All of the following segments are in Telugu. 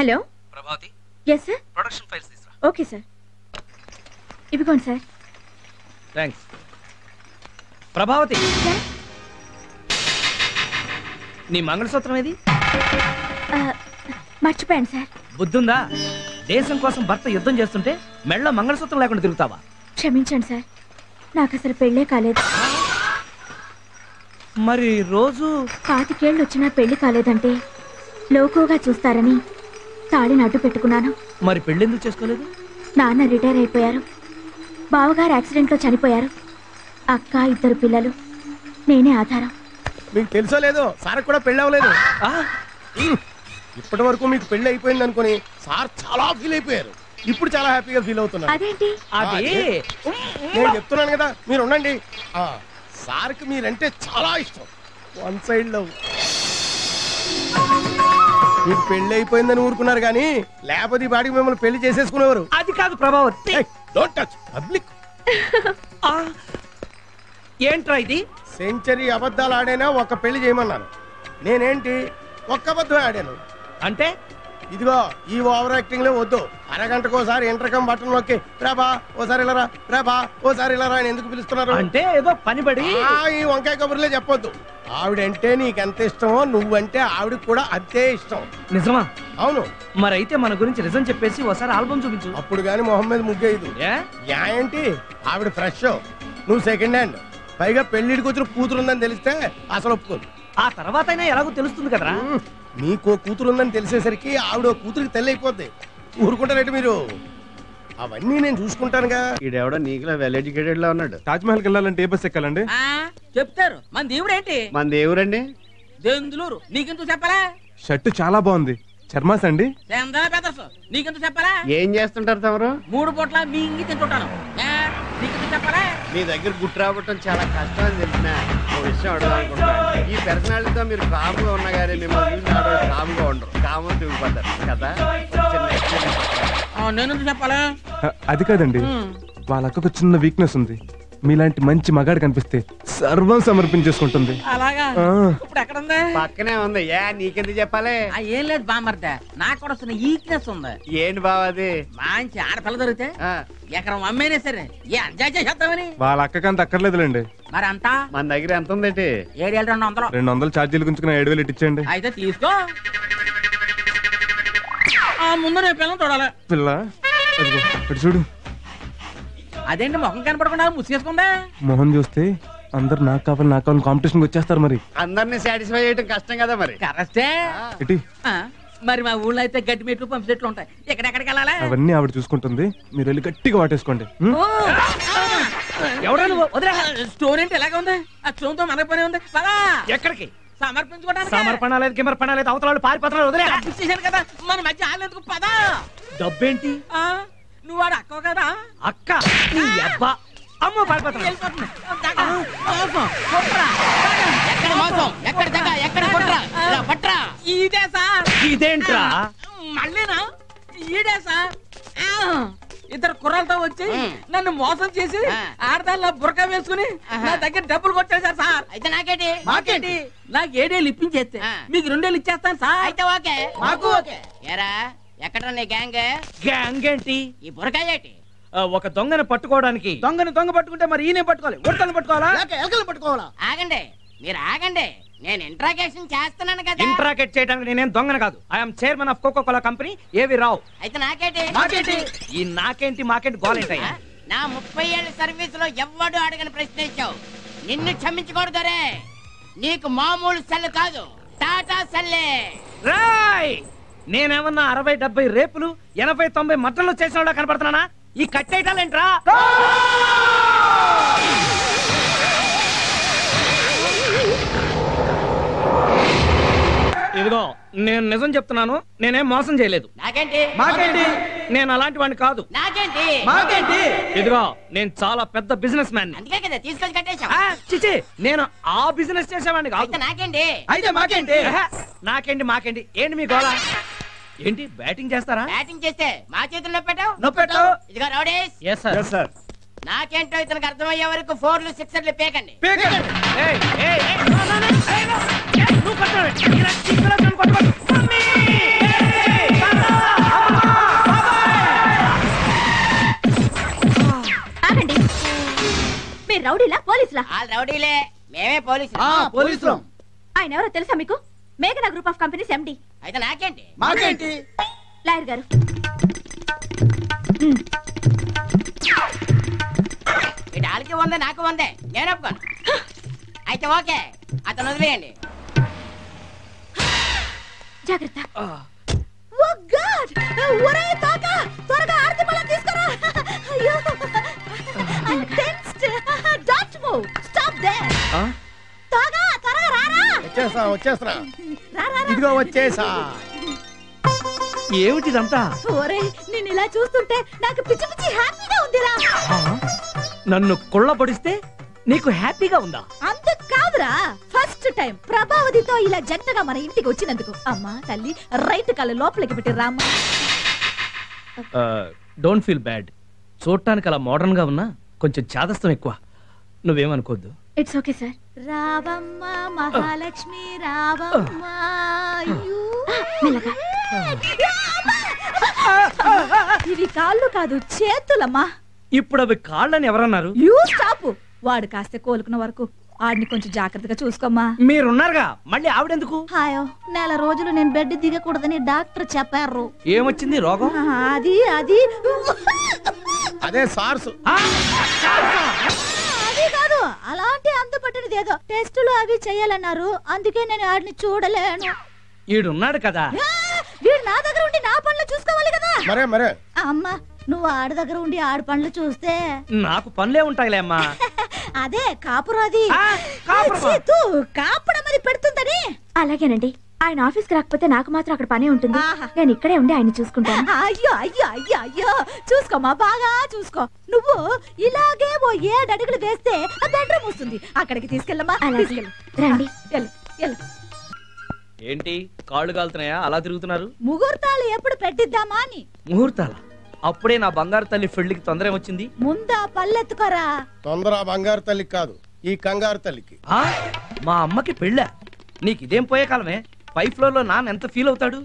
Hello Prabhavati. yes sir production files తీసురా. ఓకే సార్ ఇదిగోండి సార్. థాంక్స్. ప్రభావతి నీ మంగళసూత్రం ఏది? మర్చిపోయాను సార్. బుద్ధుందా? దేశం కోసం భర్త యుద్ధం చేస్తుంటే మెళ్ళ మంగళసూత్రం లేకుండా తిరుగుతావా? క్షమించండి సార్, నాకు అసలు పెళ్ళే కాలేదు. మరి రోజు 25 ఏళ్ళు వచ్చినా పెళ్లి కాలేదంటే లోకుగా చూస్తారని తాళిని అడ్డు పెట్టుకున్నాను. మరి పెళ్ళెందుకు చేసుకోలేదు? నాన్న రిటైర్ అయిపోయారు, బావగారు యాక్సిడెంట్లో చనిపోయారు, అక్క 2 పిల్లలు, నేనే ఆధారం. మీకు తెలుసో లేదో సార్ కూడా పెళ్ళి అవ్వలేదు. ఇప్పటి వరకు మీకు పెళ్లి అయిపోయింది అనుకుని సార్ చాలా ఫీల్ అయిపోయారు. ఇప్పుడు చాలా హ్యాపీగా ఫీల్ అవుతున్నారు. అదేంటి? నేను చెప్తున్నాను కదా, మీరు ఉండండి. సార్కి మీరంటే చాలా ఇష్టం. One side love. మీకు పెళ్లి అయిపోయిందని ఊరుకున్నారు కానీ లేకపోతే ఈ బాడికి మిమ్మల్ని పెళ్లి చేసేసుకునేవారు. అది కాదు ప్రభావతి. Don't touch public. ఏంట్రా ఇది? సెంచరీ అబద్ధాలు ఆడైనా ఒక్క పెళ్లి చేయమన్నాను. నేనేంటి ఒక్క అబద్ధం ఆడాను అంటే? ఇదిగో ఈ ఓవర్ యాక్టింగ్ లో వద్దు. అరగంటకోసారి ఇంటర్కమ్ బటన్ నొక్కి ప్రభా ఓసారి ఇలా రా, ప్రభా ఓసారి ఇలా రా అని ఎందుకు పిలుస్తున్నారు? అంటే ఏదో పని పడి ఈ వంకాయ కబుర్లే చెప్పొద్దు. ఆవిడంటే నీకెంత ఇష్టమో నువ్వంటే ఆవిడకి కూడా అంతే ఇష్టం. నిజమా? అవును. మరైతే మన గురించి నిజం చెప్పేసి ఒకసారి ఆల్బమ్ చూపించు. అప్పుడు గాని మొహం మీద ముగ్గేయదు. ఏంటి ఆవిడ ఫ్రెష్, నువ్వు సెకండ్ హ్యాండ్, పైగా పెళ్లిడికి వచ్చిన కూతురుందని తెలిస్తే అసలు ఒప్పుకోదు. ఆ తర్వాత అయినా ఎలాగో తెలుస్తుంది కదరా. నీకో కూతురుందని తెలిసేసరికి ఆవిడ కూతురికి తెల్ల అయిపోద్ది. ఊరుకుంటారంటే మీరు? అవన్నీ నేను చూసుకుంటానుగా. ఈడెవడో నీకులో వెల్ ఎడ్యుకేటెడ్ లా ఉన్నాడు. తాజ్ మహల్కి వెళ్ళాలంటే ఏ బస్ ఎక్కాలండి? చెప్తారు. మన దేవుడు ఏంటి? మన దేవురండి దెందులూరు. నీకెందుకు చెప్పాలా? షర్ట్ చాలా బాగుంది. చర్మాస్ అండి? నీకెందుకు చెప్పాలా? ఏం చేస్తుంటారు తమరు? 3 పూట్ల మీ ఇంగి తింటుంటాను. నీకెందుకు చెప్పాలా? మీ దగ్గర గుట్టు రావటం చాలా కష్టం అని తెలిసిన ఒక విషయం అడగాలనుకుంటున్నాను. ఈ పర్సనాలిటీతో మీరు కామ్గా ఉన్నా కానీ మిమ్మల్ని చూసి ఆడవాళ్ళు కామ్గా ఉండరు, కామం తిరిగిపోతారు కదా. నేను చెప్పాలా? అది కాదండి, వాళ్ళ అక్కకు చిన్న వీక్నెస్ ఉంది. మీలాంటి మంచి మగాడు కనిపిస్తే సర్వం సమర్పించేసుకుంటుంది. అలాగా? ఇప్పుడు ఎక్కడ ఉంది? పక్కనే ఉంది. నీకెందుకు చెప్పాలి? ఏం లేదు బామర్దే, నాకు కూడా వస్తున్న ఈక్నెస్ ఉంది. ఏంటి బావ అది? మంచి ఆడపిల్ల దొరికితే ఎకరం అమ్మేనే సరే ఏ ఎంజాయ్ చేద్దామని. వాళ్ళ అక్కకంత అక్కర్లేదులేండి. మరి అంతా మన దగ్గర ఎంత ఉందండి? 7,200. 200 ఛార్జీలు గుంచుకుని 7,000 ఇచ్చేయండి. అయితే తీసుకో. ముందు రేపు పిల్లలు చూడాలి. పిల్ల అటు చూడు. అదేంటి ముఖం కనపడకుండా ముసుగేసుకుందా? మొహం చూస్తే అందరు నాకు కావాలి కాంపిటీషన్ వచ్చేస్తారు. మరి అందరినీ సాటిస్ఫై చేయడం కష్టం కదా. మరి కరెక్టే. మరి మా ఊళ్ళో అయితే గడ్డి మెట్లు పంపు చెట్లు ఉంటాయి. ఎక్కడెక్కడికి వెళ్ళాలి? అవన్నీ ఆవిడ చూసుకుంటుంది. మీరు వెళ్ళి గట్టిగా వాటేసుకోండి. ఎవరా నువ్వు? వదిలే. స్టోన్ ఏంటి ఎలాగ ఉంది? ఆ స్టోన్ తో మనకు పని ఉంది. పదా. ఎక్కడికి? సమర్పించుకోవడానికి. సమర్పణ లేదు, కిమర్పణ లేదు, అవతల పారిపోతున్నారు. వదిలే. చేశాను కదా, మన మధ్య ఆలేందుకు. పదా. డబ్బేంటి? నువ్వు వాడు అక్క కదా? అక్క నీ అబ్బా. అమ్మో పారిపోతున్నా. ఇదే సార్. ఇదేంట్రా? మళ్ళీనా? ఈడే సార్. 2 కుర్రలతో వచ్చి నన్ను మోసం చేసి ఆడదాల్లో బురక వేసుకుని నా దగ్గర డబ్బులు కొట్టేశారు సార్. అయితే నాకేంటి? మాకేంటి? నాకు 7 ఏళ్ళు ఇప్పించేస్తే మీకు 2 ఏళ్ళు ఇచ్చేస్తాను సార్. అయితే ఓకే. మాకు ఓకే. ఎరా ఎక్కడ నీ గ్యాంగ్? గ్యాంగ్ ఏంటి? ఈ బురకాయ ఏంటి? ఒక దొంగను పట్టుకోవడానికి. దొంగ పట్టుకుంటే మరి ఈయన పట్టుకోవాలి. ఉడతలు పట్టుకోవాలా? ఎలకలు పట్టుకోవాలా? ఆగండి, మీరు ఆగండి. నేను ఇంట్రాగేషన్ చేస్తున్నాను కదా. ఇంట్రాగేట్ చేయడానికి నేనేం దొంగను కాదు. I'm chairman of Coca Cola company, ఏవి రావు. అయితే నాకేంటి? మాకేంటి? ఈ నాకేంటి మాకేంటి గోలేంటయ్యా? నా 30 ఏళ్ల సర్వీస్ లో ఎవ్వడు అడగని ప్రశ్న ఇచ్చావు. నిన్ను క్షమించకూడదరే. నీకు మామూలు సెల్ కాదు, టాటా సెల్లే. రాయ్, నేనేమన్నా 60-70 రేపులు 80-90 మట్టలు చేసిన వాళ్ళ కనపడుతున్నానా? ఈ కట్టేటాలేంట్రా? ఇదిగో నేను నిజం చెప్తున్నాను, నేనేం మోసం చేయలేదు. నాకేంటి? మాకేంటి? నేను అలాంటి వాడిని కాదు. నాకేంటి? మాకేంటి? ఇదిగో నేను చాలా పెద్ద బిజినెస్ మ్యాన్. అందుకే కదా తీసుకొని కట్టేశావు. చిచి, నేను ఆ బిజినెస్ చేసేవాడిని కాదు. అయితే నాకేంటి? అయితే మాకేంటి? నాకేంటి మాకేంటి ఏంటి మీ గోళ? ఏంటి బ్యాటింగ్ చేస్తారా? బ్యాటింగ్ చేస్తే మా చేతుల్లో పెట్టావు. నొప్పెట్టావు. ఇదిగో రౌడీస్. Yes sir. నాకేంటో ఇతనికి అర్థమయ్యే వరకు 4లు 6లు పేకండి. నువ్వు పోలీసులా? వాళ్ళు రౌడీలే, మేమే పోలీసులు. పోలీసులు. ఆయన ఎవరో తెలుసా మీకు? మేఘనా గ్రూప్ ఆఫ్ కంపెనీస్ ఎండి. అయితే నాకేంటి? మాకేంటి? లాయర్ గారు, ఇటు వాళ్ళకి ఉందే, నాకు ఉందే, నేను ఒప్పుకోను. అయితే ఓకే, అతను వదిలేయండి. జాగ్రత్త. ఓ గాడ్! ఒరేయ్ తాత, త్వరగా ఆర్తి పళ్ళ తీసుకురా. అయ్యో, I'm tensed. Don't move. Stop there. తాగా, త్వరగా రారా. వచ్చేస్తున్నా రా, రా, రా. ఇదిగో వచ్చేసా. ఏమిటిదంతా? ఒరేయ్, నేను ఇలా చూస్తుంటే నాకు పిచ్చి పిచ్చి హ్యాపీగా ఉందిరా. నన్ను కుళ్ళ పొడిస్తే నీకు హ్యాపీగా ఉందా? అంతకు కాదురా, ఫస్ట్ టైం ప్రభావతితో ఇలా జంటగా మన ఇంటికి వచ్చినందుకు. అమ్మా తల్లి, రైట్ కళ్ళ లోపలికి పెట్టి రామ్మా. Don't feel bad. చూడటానికి అలా మోడర్న్ గా ఉన్నా కొంచెం చాదస్తం ఎక్కువ. నువ్వేమనుకోద్దు. It's okay sir. రావమ్మ మహాలక్ష్మి రావమ్మ. మెల్లగా. ఇవి కాళ్ళు కాదు, చేతులమ్మా. ఇప్పుడు అవి కాళ్ళని ఎవరన్నారు? You stop. వాడు కాస్త కోలుకున్న వరకు ఆడిని కొంచెం జాగ్రత్తగా చూసుకోమ్మా. మీరున్నారుగా, మళ్ళీ ఆవిడెందుకు? హాయో, నెల రోజులు నేను బెడ్ దిగకూడదని డాక్టర్ చెప్పారు. ఏమొచ్చింది రోగం? అది అది అదే సార్స్. అది కాదు, అలాంటి అందపట్టినది ఏదో టెస్టులు అవి చెయ్యాలన్నారు. అందుకే నేను ఆడిని చూడలేను. ఈడున్నాడు కదా. వీడు నా దగ్గర ఉండి నా పనులు చూసుకోవాలి కదా. మరే అమ్మా, నువ్వు ఆడి దగ్గర ఉండి ఆడి పనులు చూస్తే నాకు పనులే ఉంటాయిలే అమ్మా. అదే కాపురం. అది కాపురమా? కాపడం అది పెడుతుందని. అలాగేనండి. ఆయన ఆఫీస్కి రాకపోతే నాకు మాత్రం అక్కడ పనే ఉంటుంది. నేను ఇక్కడే ఉండి ఆయన చూసుకుంటాను. అయ్యో అయ్యో అయ్యో అయ్యో, చూసుకోమా, బాగా చూసుకో. నువ్వు ఇలాగే ఓ 7 అడుగులు వేస్తే ఆ బెడ్రూమ్ వస్తుంది. అక్కడికి తీసుకెళ్ళమ్మా. రండి. ఏంటి కాళ్ళు కాలుతున్నాయా? అలా తిరుగుతున్నారు. ముహూర్తాలు ఎప్పుడు పెట్టిద్దామా అని. ముహూర్తాల? అప్పుడే నా బంగారు తల్లి పెళ్లికి తొందర వచ్చింది. ముందా పల్లెత్తుకోరా. తొందర బంగారు తల్లికి కాదు, ఈ కంగారు తల్లికి. మా అమ్మకి పెళ్ళా? నీకు ఇదేం పోయే కాలమే. 5th ఫ్లోర్ లో నాన్న ఎంత ఫీల్ అవుతాడు?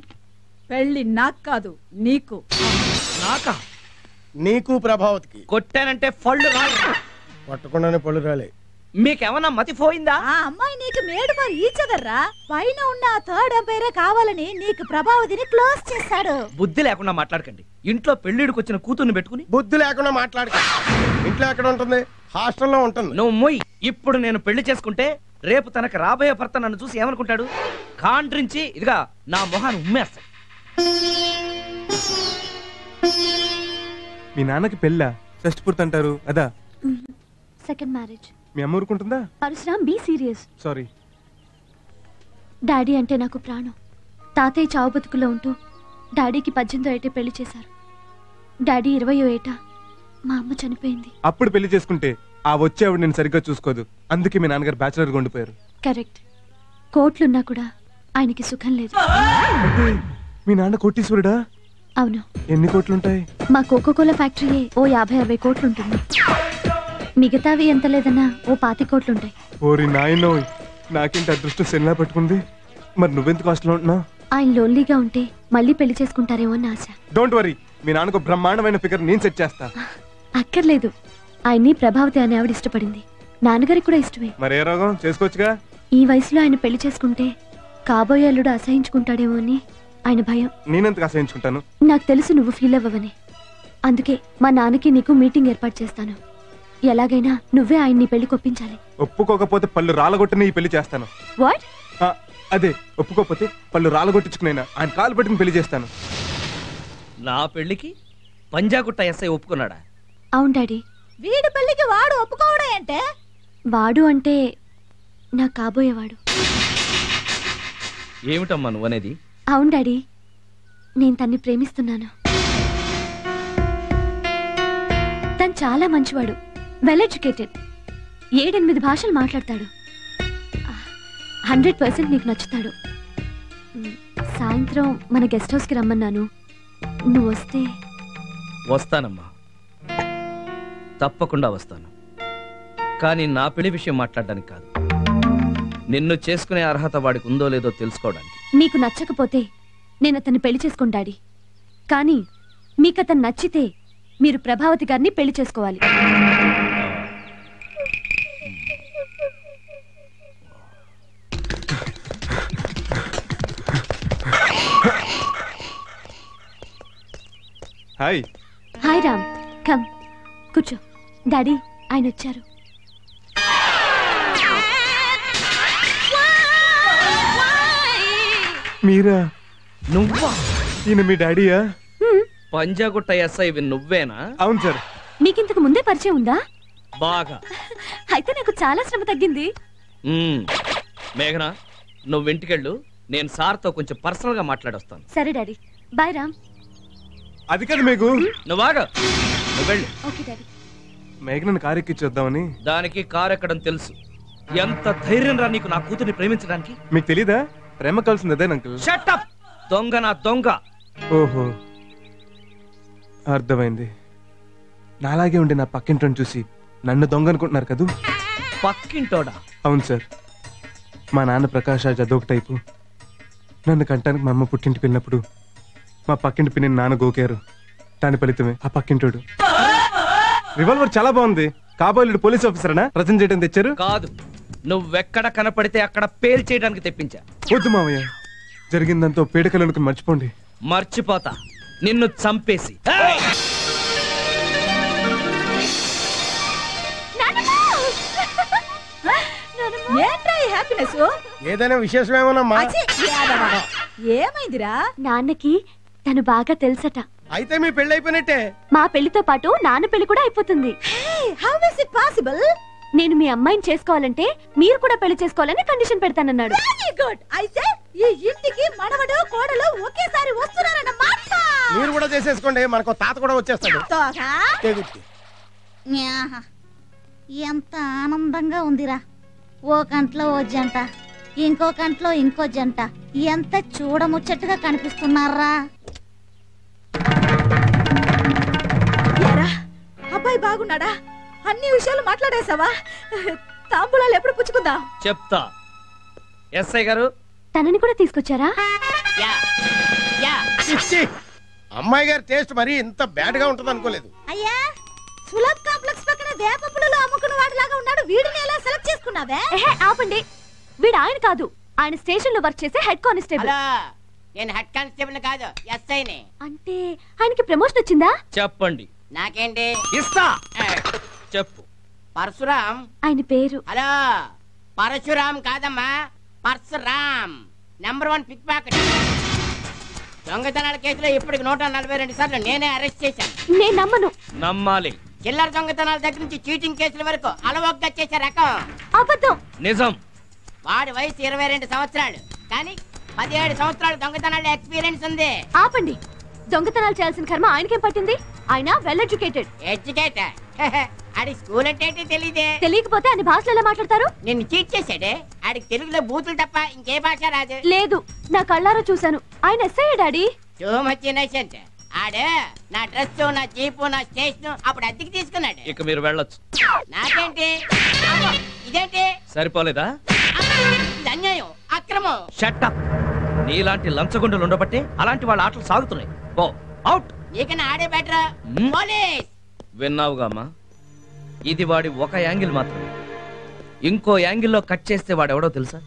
పెళ్లి నాకు కాదు, నీకు. నాకా? నీకు ప్రభావతికి. కొట్టానంటే పళ్ళు రాలి. పట్టకుండానే పళ్ళు రాలే. మీకేమన్నా మతి పోయిందా? ఆ అమ్మాయి నీకు మేడు మరి ఈచదర్రా. పైన ఉన్న 3rd ఎంపైరే కావాలని నీకు ప్రభావతిని క్లోజ్ చేశాడు. బుద్ధి లేకుండా మాట్లాడకండి. ఇంట్లో పెళ్లిడికి వచ్చిన కూతుర్ని పెట్టుకుని. బుద్ధి లేకుండా మాట్లాడక. ఇంట్లో ఎక్కడ ఉంటుంది? హాస్టల్లో ఉంటుంది. నువ్వు మొయ్. ఇప్పుడు నేను పెళ్లి చేసుకుంటే రేపు తనకు రాబోయే భర్త నన్ను చూసి ఏమనుకుంటాడు? కాండ్రించి ఇదిగా నా మొహాన్ని ఉమ్మేస్తాడు. మీ నాన్నకి పెళ్ళా? షష్టి పూర్తి అంటారు అదా? Second marriage. మీ అమ్మ ఊరుకుంటుందా? Parashuram, be serious. Sorry. Daddy అంటే నాకు ప్రాణం. తాతయ్య చావు బతుకులో ఉంటూ డాడీకి 18వ ఏట పెళ్లి చేశారు. డాడీ 20వ ఏట మా అమ్మ చనిపోయింది. అప్పుడు పెళ్లి చేసుకుంటే ఆ వచ్చేవాడు నేను సరిగ్గా చూసుకోదు. అందుకే మీ నాన్నగారు బ్యాచులర్గా ఉండిపోయారు. కరెక్ట్. కోట్లున్నా కూడా ఆయనకి సుఖం లేదు. మీ నాన్న కోటీశ్వరుడా? అవును. ఎన్ని కోట్లుంటాయి? మా కోకోకోలా ఫ్యాక్టరీయే ఓ 50-60 కోట్లు ఉంటుంది. మిగతావి ఎంత లేదన్నా ఓ 25 కోట్లుంటాయి. ఓరి నాయనో, నాకేంటి అదృష్టం సెల్లా పట్టుకుంది. మరి నువ్వెందుకు హాస్టల్లో ఉంటున్నావు? ఆయన లోన్లీగా ఉంటే మళ్ళీ పెళ్లి చేసుకుంటారేమో అని ఆశ. డోంట్ వరీ, మీ నాన్నకు బ్రహ్మాండమైన ఫిగర్ నేను సెట్ చేస్తా. అక్కర్లేదు, ఆయన్ని ప్రభావతి అనే ఆవిడ ఇష్టపడింది. నాన్నగారికి కూడా ఇష్టమే. మరే రోగం చేసుకోవచ్చుగా. ఈ వయసులో ఆయన పెళ్లి చేసుకుంటే కాబోయే అల్లుడు అసహించుకుంటాడేమో అని ఆయన భయం. నేనెందుకు అసహించుకుంటాను? నాకు తెలుసు నువ్వు ఫీల్ అవ్వవని. అందుకే మా నాన్నకి నీకు మీటింగ్ ఏర్పాటు చేస్తాను. ఎలాగైనా నువ్వే ఆయన్ని పెళ్లి కొప్పించాలి. ఒప్పుకోకపోతే పళ్ళు రాలగొట్టని ఈ పెళ్లి చేస్తాను. వాట్? అదే, ఒప్పుకోకపోతే పళ్ళు రాలగొట్టించుకునైనా ఆయన కాలు పట్టుకుని పెళ్లి చేస్తాను. నా పెళ్లికి పంజాగుట్ట ఎస్ఐ ఒప్పుకున్నాడా? అవును డాడీ. వీడి పెళ్లికి వాడు ఒప్పుకోవడం అంటే? వాడు అంటే నా కాబోయేవాడు. ఏమిటమ్మా నువ్వనేది? అవును డాడీ, నేను తన్ని ప్రేమిస్తున్నాను. తను చాలా మంచివాడు, వెల్ ఎడ్యుకేటెడ్, 7-8 భాషలు మాట్లాడతాడు. 100% నీకు నచ్చుతాడు. సాయంత్రం మన గెస్ట్ హౌస్కి రమ్మన్నాను. నువ్వు వస్తే? వస్తానమ్మా, తప్పకుండా వస్తాను. కానీ నా పెళ్లి విషయం మాట్లాడడానికి కాదు, నిన్ను చేసుకునే అర్హత వాడికి ఉందో లేదో తెలుసుకోవడానికి. నీకు నచ్చకపోతే నేను అతన్ని పెళ్లి చేసుకోను డాడీ. కానీ మీకు అతను నచ్చితే మీరు ప్రభావతి గారిని పెళ్లి చేసుకోవాలి. హాయ్. హాయ్ రామ్, కమ్ కూర్చో. డాడీ ఆయన వచ్చారు. మీరా? నువ్వా? ఈయన మీ డాడీయా? పంజాగుట్ట ఎస్ఐ నువ్వేనా? అవును సార్. మీకింతకు ముందే పరిచయం ఉందా? బాగా. అయితే నాకు చాలా శ్రమ తగ్గింది. మేఘనా, నువ్వు ఇంటికెళ్ళు, నేను సార్తో కొంచెం పర్సనల్ గా మాట్లాడొస్తాను. సరే డాడీ, బాయ్ రామ్. అది కాదు మేఘు. నువ్వాగా, నువ్వు వెళ్ళు. Okay daddy. మేఘనని కారు ఎక్కించొద్దామని. దానికి కారు ఎక్కడం తెలుసు. ఎంత ధైర్యం రా నీకు నా కూతుర్ని ప్రేమించడానికి? మీకు తెలీదా? ప్రేమ కలిసింది అదే అంకుల్. Shut up! దొంగ నా దొంగ. ఓహో, అర్థమైంది. నాలాగే ఉండి నా పక్కింటోని చూసి నన్ను దొంగ అనుకుంటున్నారు కదూ? పక్కింటోడా? అవును సార్. మా నాన్న ప్రకాష్ రాజ్ అదొక టైపు. నన్ను కంటానికి మా అమ్మ పుట్టింటికి వెళ్ళినప్పుడు మా పక్కింటి పిన్ని నాన్న గోకారు. దాని ఫలితమే ఆ పక్కింటోడు. రివాల్వర్ చాలా బాగుంది. కాబోలు పోలీస్ ఆఫీసరేనా ప్రజెంట్ చేయడం తెచ్చారు? కాదు, నువ్వెక్కడ కనపడితే అక్కడ పేల్ చేయడానికి తెప్పించా. వద్దు మామయ్య, జరిగిందంతా పీడకలనుకుని మర్చిపోండి. మర్చిపోతా, నిన్ను చంపేసి. హ్యాపీనెస్ ఏదైనా విశేషం ఏమోనమ్మా? ఏమైందిరా? నాన్నకి తను బాగా తెలుసట. అయితే మీ పెళ్లి అయిపోయినట్టే. మా పెళ్లితో పాటు నాన్న పెళ్లి కూడా అయిపోతుంది. How is it possible? నేను మీ అమ్మాయిని చేసుకోవాలంటే మీరు కూడా పెళ్లి చేసుకోవాలని కండిషన్ పెడతానన్నాడు. Very good. అయితే ఈ ఇంటికి మనవడు కోడలు ఒకేసారి వస్తున్నారన్నమాట. మీరు కూడా చేసేసుకోండి, మనకు తాత కూడా వచ్చేస్తాడు. తెగుద్ది. న్యాహ, ఎంత ఆనందంగా ఉందిరా. ఓ కంట్లో ఓ జంట, ఇంకో కంట్లో ఇంకో జంట. ఎంత చూడముచ్చట్టుగా కనిపిస్తున్నారా. అబ్బాయి బాగున్నాడా? అన్ని విషయాలు మాట్లాడేసావా? తాంబూలాలు ఎప్పుడు పుచ్చుకుందాం? చెప్తా. ఎస్ఐ గారు, తనని కూడా తీసుకొచ్చారా? యా యా చిచ్చి, అమ్మాయి గారి టేస్ట్ మరీ ఇంత బ్యాడ్ గా ఉంటుంది అనుకోలేదు. అయ్యా, సులభ్ కాంప్లెక్స్ పక్కన వేపపులలో అమ్ముకున్న వాడిలాగా ఉన్నాడు. వీడిని ఎలా సెలెక్ట్ చేసుకున్నావే? ఆపండి, వీడు ఆయన కాదు. ఆయన స్టేషన్ లో వర్క్ చేసే హెడ్ కానిస్టేబుల్. హలో, నేను హెడ్ కానిస్టేబుల్ కాదు, ఎస్ఐని. అంటే ఆయనకి ప్రమోషన్ వచ్చిందా? చెప్పండి. నాకేంటి? ఇస్తా. చెప్పు. పరశురాం ఆయన పేరు. హలో, పరశురాం కాదమ్మా, పరశురాం. #1 pick pocket. దొంగతనాల కేసులో ఇప్పటికి 142 సార్లు నేనే అరెస్ట్ చేశాను. నేను నమ్మను. నమ్మాలి. చిల్లర దొంగతనాల దగ్గర నుంచి చీటింగ్ కేసుల వరకు అలవోగ్గా చేసే రకం. అబద్ధం. నిజం. వాడి వయసు 22 సంవత్సరాలు, కానీ 17 సంవత్సరాలు దొంగతనాల ఎక్స్పీరియన్స్ ఉంది. ఆపండి, దొంగతనాలు చేయాల్సిన కర్మ ఆయనకేం పట్టింది? ఆయన వెల్ ఎడ్యుకేటెడ్. ఎడ్యుకేటర్? ఆడి స్కూల్ అంటే తెలియదే. తెలియకపోతే అన్ని భాషలు ఎలా మాట్లాడతారు? నిన్ను చీట్ చేశాడే. ఆడికి తెలుగులో బూతులు తప్ప ఇంకే భాష రాదు. లేదు, నా కళ్ళారా చూశాను. ఆయన SI daddy. Too much innocent. ఆడు నా డ్రెస్, నా జీపు, నా స్టేషన్ అప్పుడు అద్దెకి తీసుకున్నాడు. ఇక మీరు వెళ్ళొచ్చు. నాకేంటి? అమ్మో, ఇదేంటి? సరిపోలేదా? ఇది అన్యాయం, అక్రమం. Shut up. నీలాంటి లంచగొండలు ఉండబట్టే అలాంటి వాళ్ళ ఆటలు సాగుతున్నాయి. పో, అవుట్. నీకన్నా ఆడే బెటర్. పోలీస్. విన్నావుగా అమ్మా, ఇది వాడి ఒక యాంగిల్ మాత్రమే. ఇంకో యాంగిల్లో కట్ చేస్తే వాడెవడో తెలుసా?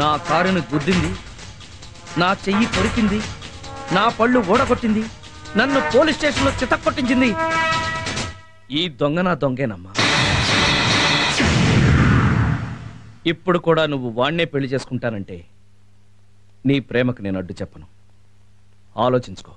నా కారుని గుద్దింది, నా చెయ్యి కొరికింది, నా పళ్ళు ఓడగొట్టింది, నన్ను పోలీస్ స్టేషన్లో చితక్కొట్టించింది. ఈ దొంగ నా దొంగేనమ్మా. ఇప్పుడు కూడా నువ్వు వాణ్ణే పెళ్లి చేసుకుంటానంటే నీ ప్రేమకు నేను అడ్డు చెప్పను. ఆలోచించుకో.